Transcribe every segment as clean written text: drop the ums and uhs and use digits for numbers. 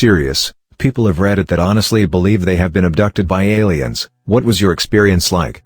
serious. People have Reddit that honestly believe they have been abducted by aliens. What was your experience like?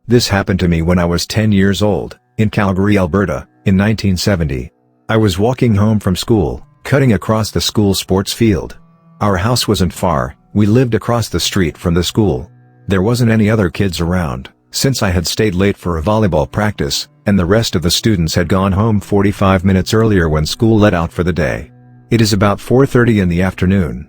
This happened to me when I was 10 years old, in Calgary, Alberta, in 1970. I was walking home from school, cutting across the school sports field. Our house wasn't far, we lived across the street from the school. There wasn't any other kids around, since I had stayed late for a volleyball practice, and the rest of the students had gone home 45 minutes earlier when school let out for the day. It is about 4:30 in the afternoon.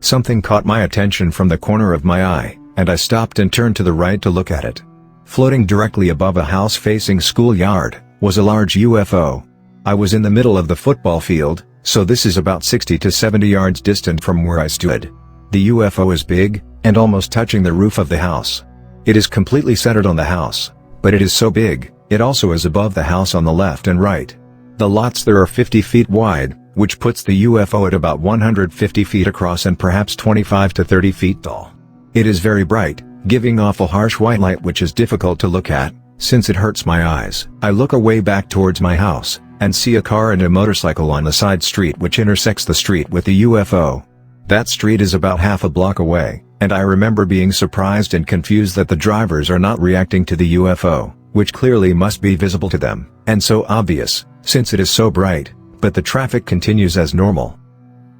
Something caught my attention from the corner of my eye, and I stopped and turned to the right to look at it. Floating directly above a house facing schoolyard, was a large UFO. I was in the middle of the football field, so this is about 60 to 70 yards distant from where I stood. The UFO is big, and almost touching the roof of the house. It is completely centered on the house, but it is so big, it also is above the house on the left and right. The lots there are 50 feet wide, which puts the UFO at about 150 feet across and perhaps 25 to 30 feet tall. It is very bright, giving off a harsh white light which is difficult to look at, since it hurts my eyes. I look away back towards my house, and see a car and a motorcycle on a side street which intersects the street with the UFO. That street is about half a block away, and I remember being surprised and confused that the drivers are not reacting to the UFO, which clearly must be visible to them, and so obvious, since it is so bright, but the traffic continues as normal.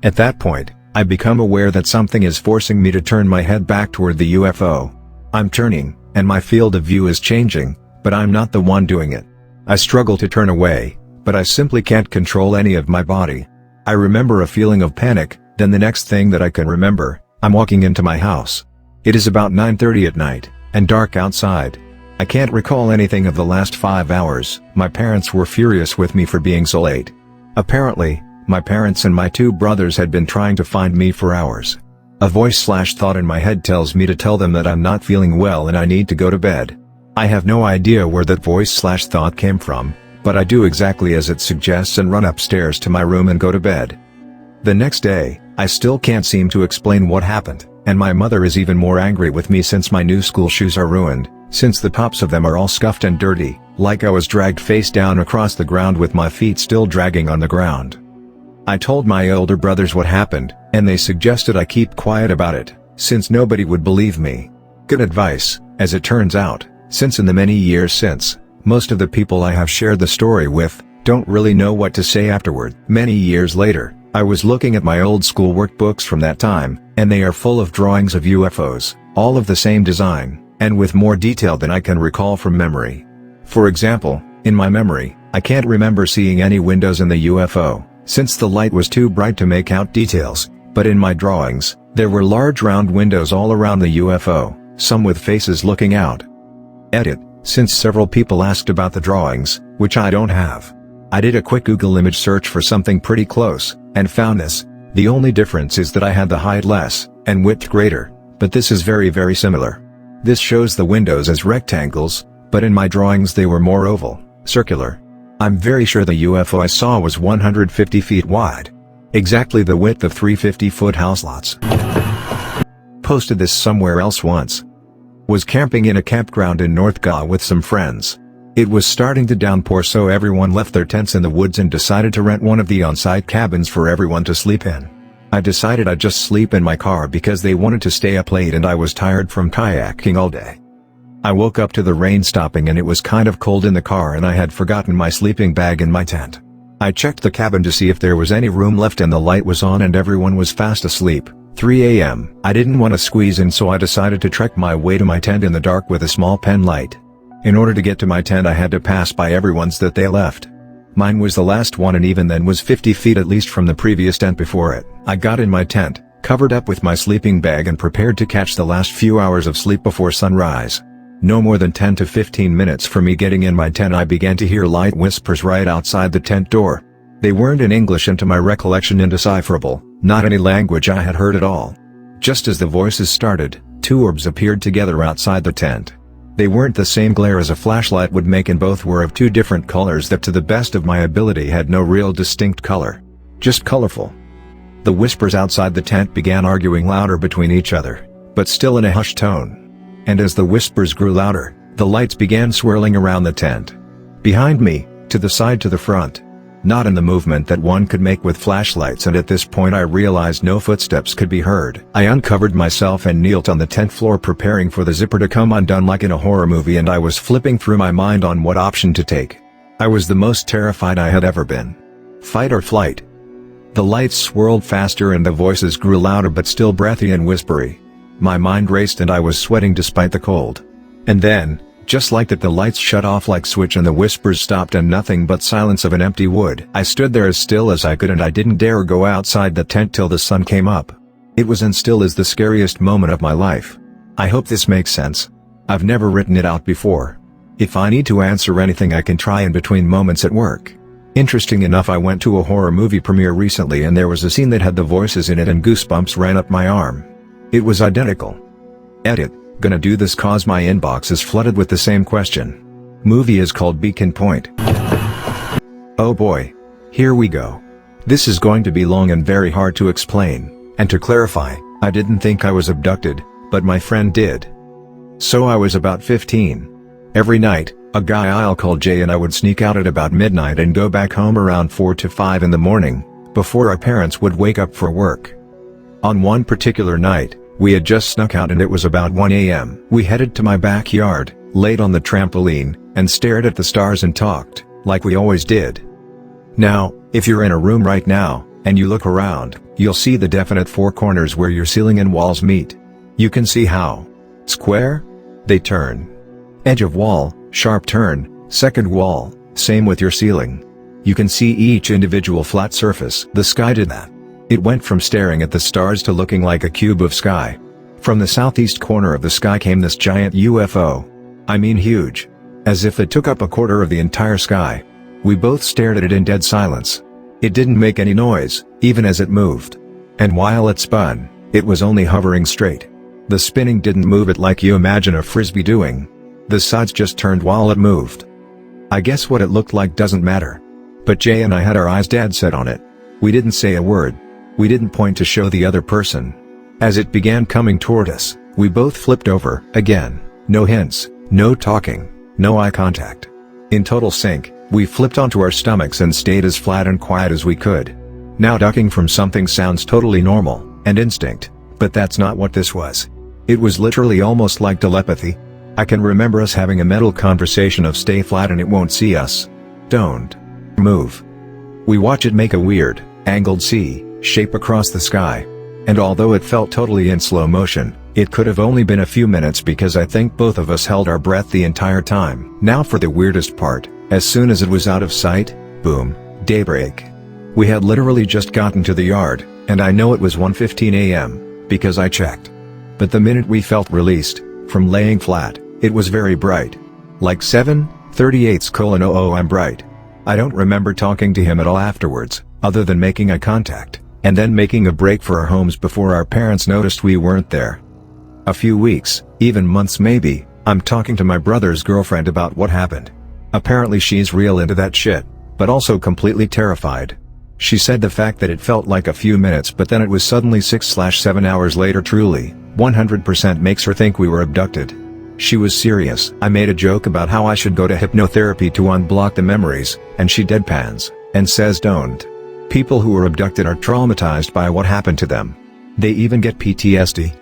At that point, I become aware that something is forcing me to turn my head back toward the UFO. I'm turning, and my field of view is changing, but I'm not the one doing it. I struggle to turn away, but I simply can't control any of my body. I remember a feeling of panic, then the next thing that I can remember, I'm walking into my house. It is about 9:30 at night, and dark outside. I can't recall anything of the last 5 hours. My parents were furious with me for being so late. Apparently, my parents and my 2 brothers had been trying to find me for hours. A voice/thought in my head tells me to tell them that I'm not feeling well and I need to go to bed. I have no idea where that voice/thought came from, but I do exactly as it suggests and run upstairs to my room and go to bed. The next day, I still can't seem to explain what happened, and my mother is even more angry with me since my new school shoes are ruined, since the tops of them are all scuffed and dirty, like I was dragged face down across the ground with my feet still dragging on the ground. I told my older brothers what happened, and they suggested I keep quiet about it, since nobody would believe me. Good advice, as it turns out, since in the many years since, most of the people I have shared the story with, don't really know what to say afterward. Many years later, I was looking at my old school workbooks from that time, and they are full of drawings of UFOs, all of the same design, and with more detail than I can recall from memory. For example, in my memory, I can't remember seeing any windows in the UFO, since the light was too bright to make out details, but in my drawings, there were large round windows all around the UFO, some with faces looking out. Edit, since several people asked about the drawings, which I don't have. I did a quick Google image search for something pretty close, and found this. The only difference is that I had the height less, and width greater, but this is very similar. This shows the windows as rectangles, but in my drawings they were more oval, circular. I'm very sure the UFO I saw was 150 feet wide. Exactly the width of 3 50-foot house lots. Posted this somewhere else once. Was camping in a campground in North Goa with some friends. It was starting to downpour, so everyone left their tents in the woods and decided to rent one of the on-site cabins for everyone to sleep in. I decided I'd just sleep in my car because they wanted to stay up late and I was tired from kayaking all day. I woke up to the rain stopping and it was kind of cold in the car and I had forgotten my sleeping bag in my tent. I checked the cabin to see if there was any room left and the light was on and everyone was fast asleep. 3 a.m. I didn't want to squeeze in, so I decided to trek my way to my tent in the dark with a small pen light. In order to get to my tent I had to pass by everyone's that they left. Mine was the last one and even then was 50 feet at least from the previous tent before it. I got in my tent, covered up with my sleeping bag and prepared to catch the last few hours of sleep before sunrise. No more than 10 to 15 minutes from me getting in my tent I began to hear light whispers right outside the tent door. They weren't in English and to my recollection indecipherable, not any language I had heard at all. Just as the voices started, 2 orbs appeared together outside the tent. They weren't the same glare as a flashlight would make and both were of 2 different colors that to the best of my ability had no real distinct color. Just colorful. The whispers outside the tent began arguing louder between each other, but still in a hushed tone. And as the whispers grew louder, the lights began swirling around the tent. Behind me, to the side, to the front. not in the movement that one could make with flashlights, and at this point I realized no footsteps could be heard. I uncovered myself and knelt on the 10th floor preparing for the zipper to come undone like in a horror movie, and I was flipping through my mind on what option to take. I was the most terrified I had ever been. Fight or flight? The lights swirled faster and the voices grew louder but still breathy and whispery. My mind raced and I was sweating despite the cold. And then, just like that, the lights shut off like switch and the whispers stopped and nothing but silence of an empty wood. I stood there as still as I could and I didn't dare go outside the tent till the sun came up. It was and still is the scariest moment of my life. I hope this makes sense. I've never written it out before. If I need to answer anything I can try in between moments at work. Interesting enough, I went to a horror movie premiere recently and there was a scene that had the voices in it and goosebumps ran up my arm. It was identical. Edit. Gonna do this cause my inbox is flooded with the same question. Movie is called Beacon Point. Oh boy. Here we go. This is going to be long and very hard to explain, and to clarify, I didn't think I was abducted, but my friend did. So I was about 15. Every night, a guy I'll call Jay and I would sneak out at about midnight and go back home around 4 to 5 in the morning, before our parents would wake up for work. On one particular night, we had just snuck out and it was about 1 a.m. We headed to my backyard, laid on the trampoline, and stared at the stars and talked, like we always did. Now, if you're in a room right now, and you look around, you'll see the definite four corners where your ceiling and walls meet. You can see how. Square? They turn. Edge of wall, sharp turn, second wall, same with your ceiling. You can see each individual flat surface. The sky did that. It went from staring at the stars to looking like a cube of sky. From the southeast corner of the sky came this giant UFO. I mean huge. As if it took up a quarter of the entire sky. We both stared at it in dead silence. It didn't make any noise, even as it moved. And while it spun, it was only hovering straight. The spinning didn't move it like you imagine a frisbee doing. The sides just turned while it moved. I guess what it looked like doesn't matter. But Jay and I had our eyes dead set on it. We didn't say a word. We didn't point to show the other person. As it began coming toward us, we both flipped over. Again, no hints, no talking, no eye contact. In total sync, we flipped onto our stomachs and stayed as flat and quiet as we could. Now ducking from something sounds totally normal, and instinct, but that's not what this was. It was literally almost like telepathy. I can remember us having a mental conversation of stay flat and it won't see us. Don't move. We watch it make a weird, angled C shape across the sky. And although it felt totally in slow motion, it could have only been a few minutes because I think both of us held our breath the entire time. Now for the weirdest part, as soon as it was out of sight, boom, daybreak. We had literally just gotten to the yard, and I know it was 1:15 a.m., because I checked. But the minute we felt released, from laying flat, it was very bright. Like 7:38:00 I'm bright. I don't remember talking to him at all afterwards, other than making eye contact, and then making a break for our homes before our parents noticed we weren't there. A few weeks, even months maybe, I'm talking to my brother's girlfriend about what happened. Apparently she's real into that shit, but also completely terrified. She said the fact that it felt like a few minutes but then it was suddenly 6/7 hours later truly, 100% makes her think we were abducted. She was serious. I made a joke about how I should go to hypnotherapy to unblock the memories, and she deadpans, and says don't. People who are abducted are traumatized by what happened to them. They even get PTSD.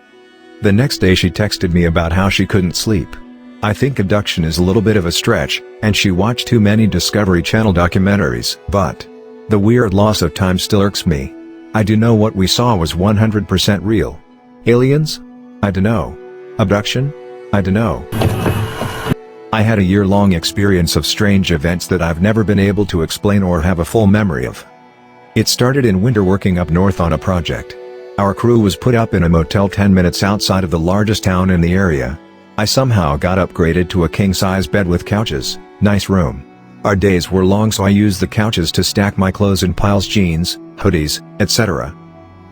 The next day she texted me about how she couldn't sleep. I think abduction is a little bit of a stretch, and she watched too many Discovery Channel documentaries. But the weird loss of time still irks me. I do know what we saw was 100% real. Aliens? I dunno. Abduction? I dunno. I had a year-long experience of strange events that I've never been able to explain or have a full memory of. It started in winter working up north on a project. Our crew was put up in a motel 10 minutes outside of the largest town in the area. I somehow got upgraded to a king-size bed with couches, nice room. Our days were long so I used the couches to stack my clothes in piles, jeans, hoodies, etc.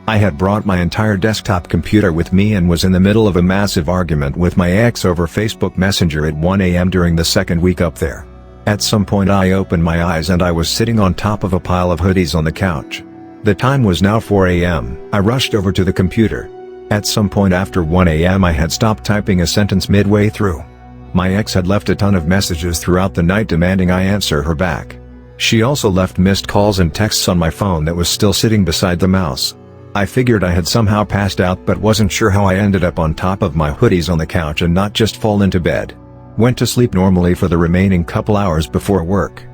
I had brought my entire desktop computer with me and was in the middle of a massive argument with my ex over Facebook Messenger at 1 a.m. during the second week up there. At some point I opened my eyes and I was sitting on top of a pile of hoodies on the couch. The time was now 4 a.m. I rushed over to the computer. At some point after 1 a.m. I had stopped typing a sentence midway through. My ex had left a ton of messages throughout the night demanding I answer her back. She also left missed calls and texts on my phone that was still sitting beside the mouse. I figured I had somehow passed out but wasn't sure how I ended up on top of my hoodies on the couch and not just fall into bed. Went to sleep normally for the remaining couple hours before work.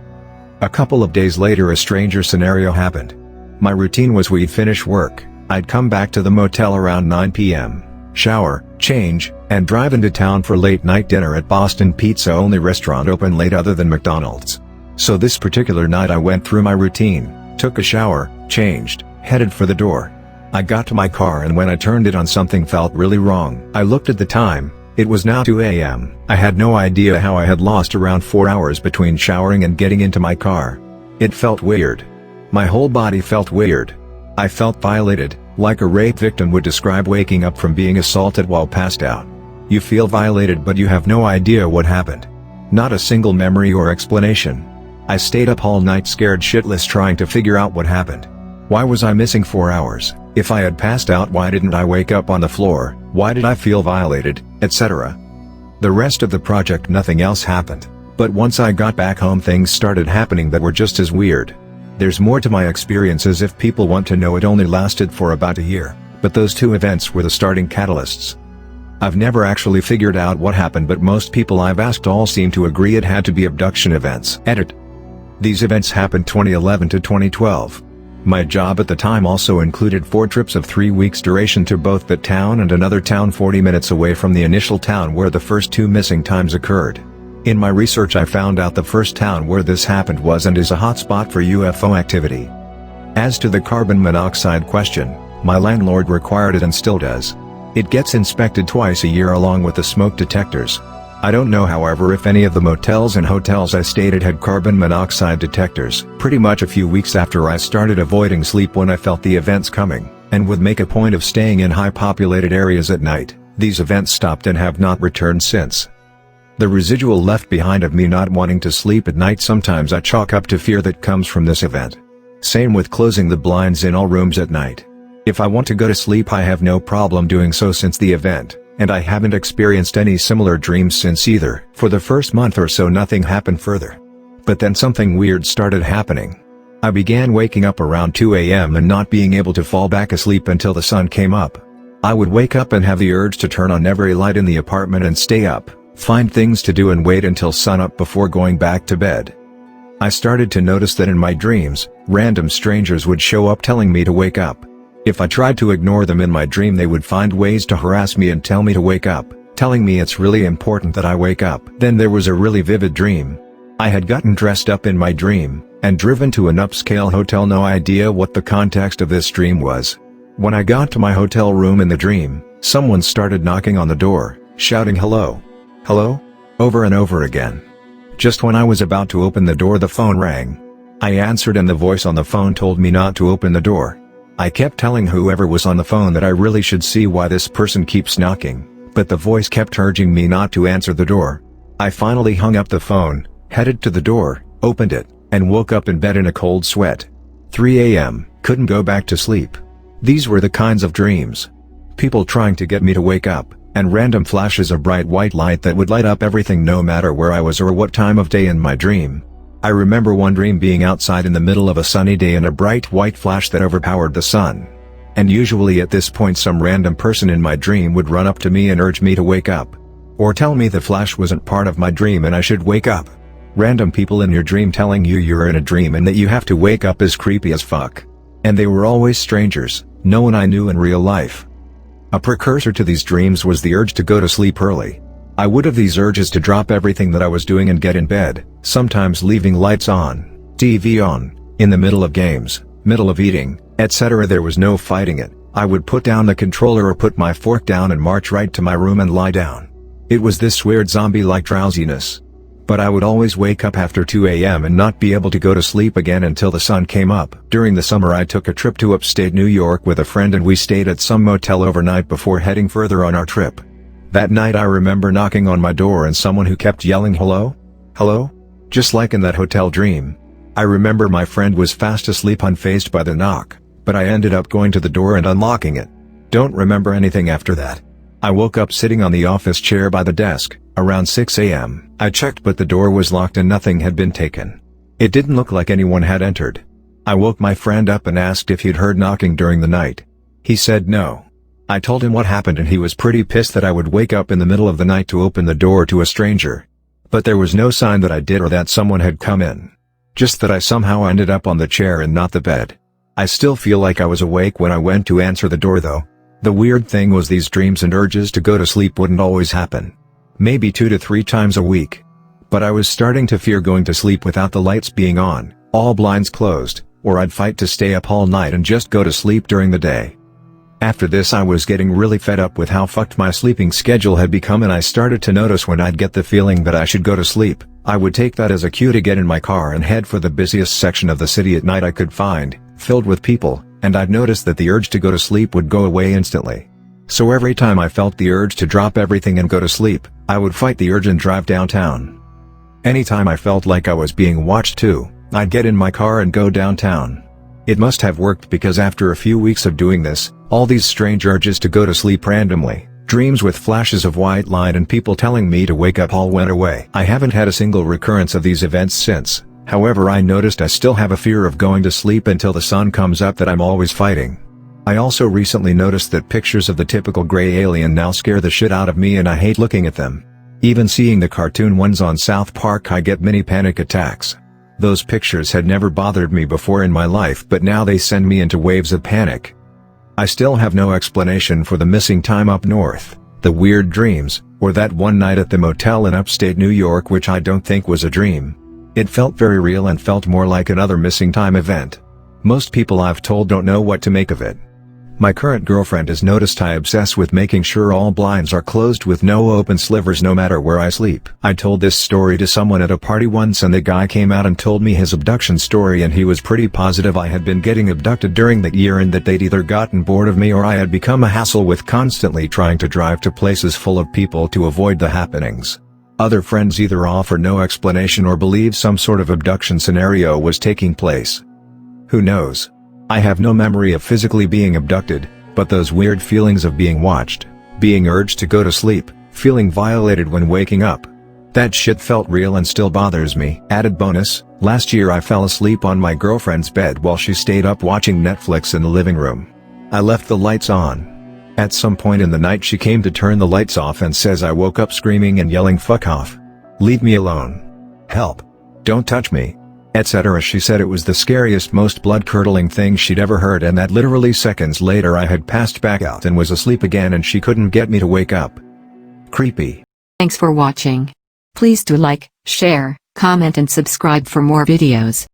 A couple of days later a stranger scenario happened. My routine was we'd finish work, I'd come back to the motel around 9 p.m., shower, change, and drive into town for late night dinner at Boston Pizza, only restaurant open late other than McDonald's. So this particular night I went through my routine, took a shower, changed, headed for the door. I got to my car and when I turned it on something felt really wrong. I looked at the time, it was now 2 a.m. I had no idea how I had lost around 4 hours between showering and getting into my car. It felt weird. My whole body felt weird. I felt violated, like a rape victim would describe waking up from being assaulted while passed out. You feel violated but you have no idea what happened. Not a single memory or explanation. I stayed up all night scared shitless trying to figure out what happened. Why was I missing 4 hours? If I had passed out, why didn't I wake up on the floor? Why did I feel violated, etc.? The rest of the project nothing else happened, but once I got back home things started happening that were just as weird. There's more to my experiences if people want to know. It only lasted for about a year, but those two events were the starting catalysts. I've never actually figured out what happened but most people I've asked all seem to agree it had to be abduction events. Edit. These events happened 2011 to 2012. My job at the time also included 4 trips of 3 weeks duration to both that town and another town 40 minutes away from the initial town where the first 2 missing times occurred. In my research I found out the first town where this happened was and is a hotspot for UFO activity. As to the carbon monoxide question, my landlord required it and still does. It gets inspected twice a year along with the smoke detectors. I don't know however if any of the motels and hotels I stayed at had carbon monoxide detectors. Pretty much a few weeks after I started avoiding sleep when I felt the events coming, and would make a point of staying in high populated areas at night, these events stopped and have not returned since. The residual left behind of me not wanting to sleep at night sometimes I chalk up to fear that comes from this event. Same with closing the blinds in all rooms at night. If I want to go to sleep I have no problem doing so since the event. And I haven't experienced any similar dreams since either. For the first month or so nothing happened further. But then something weird started happening. I began waking up around 2 a.m. and not being able to fall back asleep until the sun came up. I would wake up and have the urge to turn on every light in the apartment and stay up, find things to do and wait until sunup before going back to bed. I started to notice that in my dreams, random strangers would show up telling me to wake up. If I tried to ignore them in my dream they would find ways to harass me and tell me to wake up, telling me it's really important that I wake up. Then there was a really vivid dream. I had gotten dressed up in my dream, and driven to an upscale hotel. No idea what the context of this dream was. When I got to my hotel room in the dream, someone started knocking on the door, shouting hello, hello, over and over again. Just when I was about to open the door the phone rang. I answered and the voice on the phone told me not to open the door. I kept telling whoever was on the phone that I really should see why this person keeps knocking, but the voice kept urging me not to answer the door. I finally hung up the phone, headed to the door, opened it, and woke up in bed in a cold sweat. 3 a.m., couldn't go back to sleep. These were the kinds of dreams. People trying to get me to wake up, and random flashes of bright white light that would light up everything no matter where I was or what time of day in my dream. I remember one dream being outside in the middle of a sunny day and a bright white flash that overpowered the sun. And usually at this point some random person in my dream would run up to me and urge me to wake up. Or tell me the flash wasn't part of my dream and I should wake up. Random people in your dream telling you you're in a dream and that you have to wake up is creepy as fuck. And they were always strangers, no one I knew in real life. A precursor to these dreams was the urge to go to sleep early. I would have these urges to drop everything that I was doing and get in bed, sometimes leaving lights on, TV on, in the middle of games, middle of eating, etc. There was no fighting it. I would put down the controller or put my fork down and march right to my room and lie down. It was this weird zombie-like drowsiness. But I would always wake up after 2 a.m. and not be able to go to sleep again until the sun came up. During the summer I took a trip to upstate New York with a friend and we stayed at some motel overnight before heading further on our trip. That night I remember knocking on my door and someone who kept yelling hello? Hello? Just like in that hotel dream. I remember my friend was fast asleep unfazed by the knock, but I ended up going to the door and unlocking it. Don't remember anything after that. I woke up sitting on the office chair by the desk, around 6 a.m. I checked but the door was locked and nothing had been taken. It didn't look like anyone had entered. I woke my friend up and asked if he'd heard knocking during the night. He said no. I told him what happened and he was pretty pissed that I would wake up in the middle of the night to open the door to a stranger. But there was no sign that I did or that someone had come in. Just that I somehow ended up on the chair and not the bed. I still feel like I was awake when I went to answer the door though. The weird thing was these dreams and urges to go to sleep wouldn't always happen. Maybe 2 to 3 times a week. But I was starting to fear going to sleep without the lights being on, all blinds closed, or I'd fight to stay up all night and just go to sleep during the day. After this I was getting really fed up with how fucked my sleeping schedule had become and I started to notice when I'd get the feeling that I should go to sleep, I would take that as a cue to get in my car and head for the busiest section of the city at night I could find, filled with people, and I'd noticed that the urge to go to sleep would go away instantly. So every time I felt the urge to drop everything and go to sleep, I would fight the urge and drive downtown. Anytime I felt like I was being watched too, I'd get in my car and go downtown. It must have worked because after a few weeks of doing this, all these strange urges to go to sleep randomly, dreams with flashes of white light and people telling me to wake up all went away. I haven't had a single recurrence of these events since, however I noticed I still have a fear of going to sleep until the sun comes up that I'm always fighting. I also recently noticed that pictures of the typical gray alien now scare the shit out of me and I hate looking at them. Even seeing the cartoon ones on South Park I get mini panic attacks. Those pictures had never bothered me before in my life but now they send me into waves of panic. I still have no explanation for the missing time up north, the weird dreams, or that one night at the motel in upstate New York which I don't think was a dream. It felt very real and felt more like another missing time event. Most people I've told don't know what to make of it. My current girlfriend has noticed I obsess with making sure all blinds are closed with no open slivers no matter where I sleep. I told this story to someone at a party once and the guy came out and told me his abduction story and he was pretty positive I had been getting abducted during that year and that they'd either gotten bored of me or I had become a hassle with constantly trying to drive to places full of people to avoid the happenings. Other friends either offer no explanation or believe some sort of abduction scenario was taking place. Who knows? I have no memory of physically being abducted, but those weird feelings of being watched, being urged to go to sleep, feeling violated when waking up. That shit felt real and still bothers me. Added bonus, last year I fell asleep on my girlfriend's bed while she stayed up watching Netflix in the living room. I left the lights on. At some point in the night she came to turn the lights off and says I woke up screaming and yelling fuck off. Leave me alone. Help. Don't touch me. Etc. She said it was the scariest most blood-curdling thing she'd ever heard and that literally seconds later I had passed back out and was asleep again and she couldn't get me to wake up. Creepy. Thanks for watching. Please do like, share, comment and subscribe for more videos.